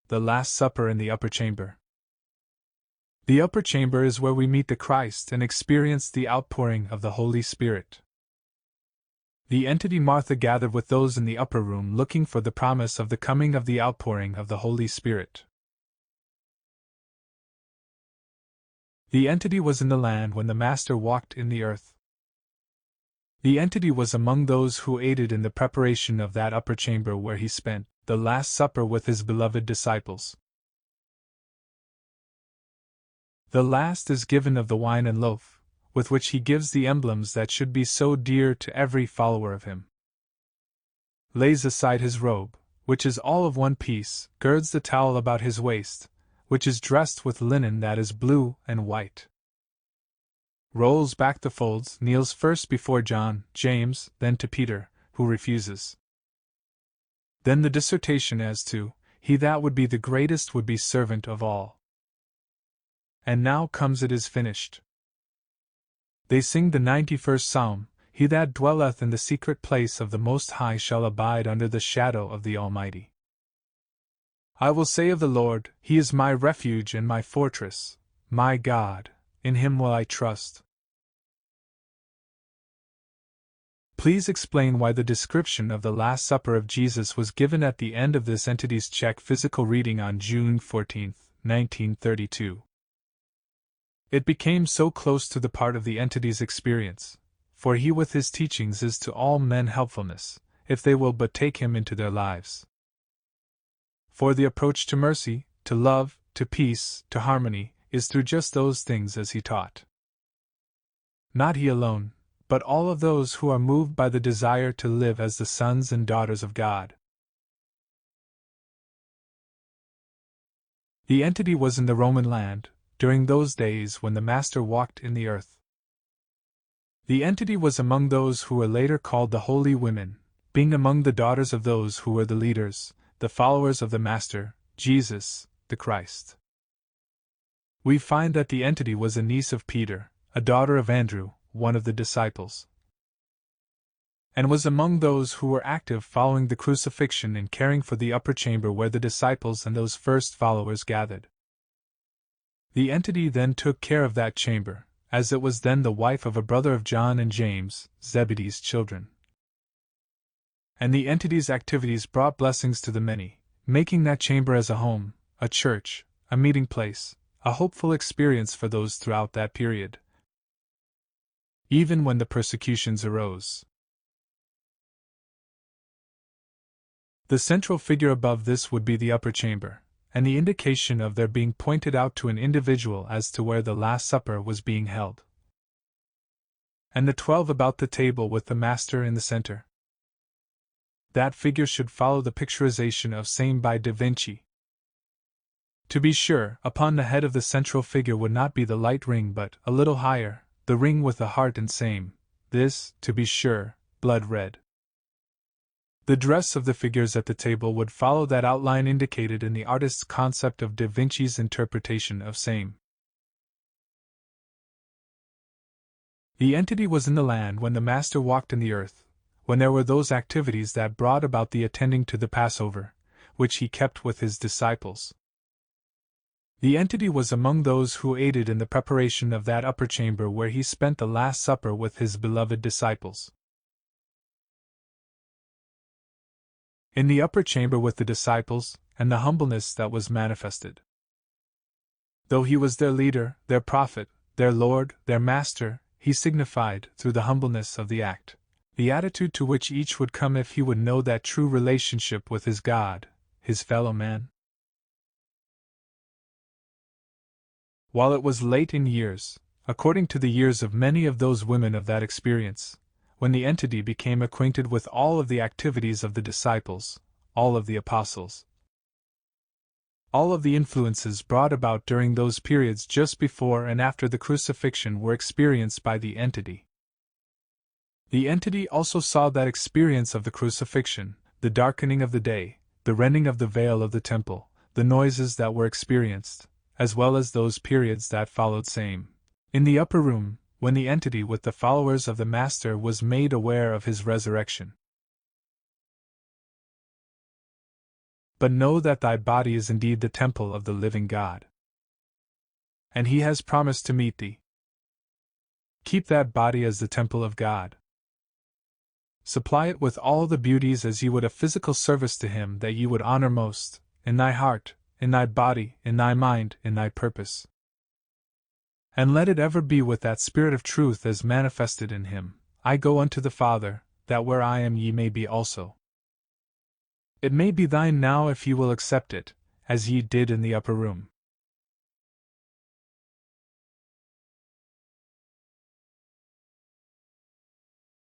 The Last Supper in the Upper Chamber. The upper chamber is where we meet the Christ and experience the outpouring of the Holy Spirit. The entity Martha gathered with those in the upper room looking for the promise of the coming of the outpouring of the Holy Spirit. The entity was in the land when the Master walked in the earth. The entity was among those who aided in the preparation of that upper chamber where he spent the Last Supper with his beloved disciples. The last is given of the wine and loaf, with which he gives the emblems that should be so dear to every follower of him. Lays aside his robe, which is all of one piece, girds the towel about his waist, which is dressed with linen that is blue and white. Rolls back the folds, kneels first before John, James, then to Peter, who refuses. Then the dissertation as to, he that would be the greatest would be servant of all. And now comes it is finished. They sing the 91st Psalm, He that dwelleth in the secret place of the Most High shall abide under the shadow of the Almighty. I will say of the Lord, He is my refuge and my fortress, my God, in Him will I trust. Please explain why the description of the Last Supper of Jesus was given at the end of this entity's Czech physical reading on June 14, 1932. It became so close to the part of the entity's experience, for he with his teachings is to all men helpfulness, if they will but take him into their lives. For the approach to mercy, to love, to peace, to harmony, is through just those things as he taught. Not he alone, but all of those who are moved by the desire to live as the sons and daughters of God. The entity was in the Roman land, during those days when the Master walked in the earth. The entity was among those who were later called the holy women, being among the daughters of those who were the leaders, the followers of the Master, Jesus, the Christ. We find that the entity was a niece of Peter, a daughter of Andrew, one of the disciples, and was among those who were active following the crucifixion and caring for the upper chamber where the disciples and those first followers gathered. The entity then took care of that chamber, as it was then the wife of a brother of John and James, Zebedee's children. And the entity's activities brought blessings to the many, making that chamber as a home, a church, a meeting place, a hopeful experience for those throughout that period, even when the persecutions arose. The central figure above this would be the upper chamber, and the indication of their being pointed out to an individual as to where the Last Supper was being held. And the 12 about the table with the Master in the center. That figure should follow the picturization of same by Da Vinci. To be sure, upon the head of the central figure would not be the light ring but, a little higher, the ring with the heart and same, this, to be sure, blood red. The dress of the figures at the table would follow that outline indicated in the artist's concept of Da Vinci's interpretation of same. The entity was in the land when the Master walked in the earth, when there were those activities that brought about the attending to the Passover, which he kept with his disciples. The entity was among those who aided in the preparation of that upper chamber where he spent the Last Supper with his beloved disciples. In the upper chamber with the disciples, and the humbleness that was manifested. Though he was their leader, their prophet, their Lord, their Master, he signified, through the humbleness of the act, the attitude to which each would come if he would know that true relationship with his God, his fellow man. While it was late in years, according to the years of many of those women of that experience, when the entity became acquainted with all of the activities of the disciples, all of the apostles, all of the influences brought about during those periods just before and after the crucifixion were experienced by the entity. The entity also saw that experience of the crucifixion, the darkening of the day, the rending of the veil of the temple, the noises that were experienced, as well as those periods that followed same, in the upper room, when the entity with the followers of the Master was made aware of his resurrection. but know that thy body is indeed the temple of the living God. And he has promised to meet thee. Keep that body as the temple of God. Supply it with all the beauties as ye would a physical service to him that ye would honor most, in thy heart, in thy body, in thy mind, in thy purpose. And let it ever be with that spirit of truth as manifested in him, I go unto the Father, that where I am ye may be also. It may be thine now if ye will accept it, as ye did in the upper room.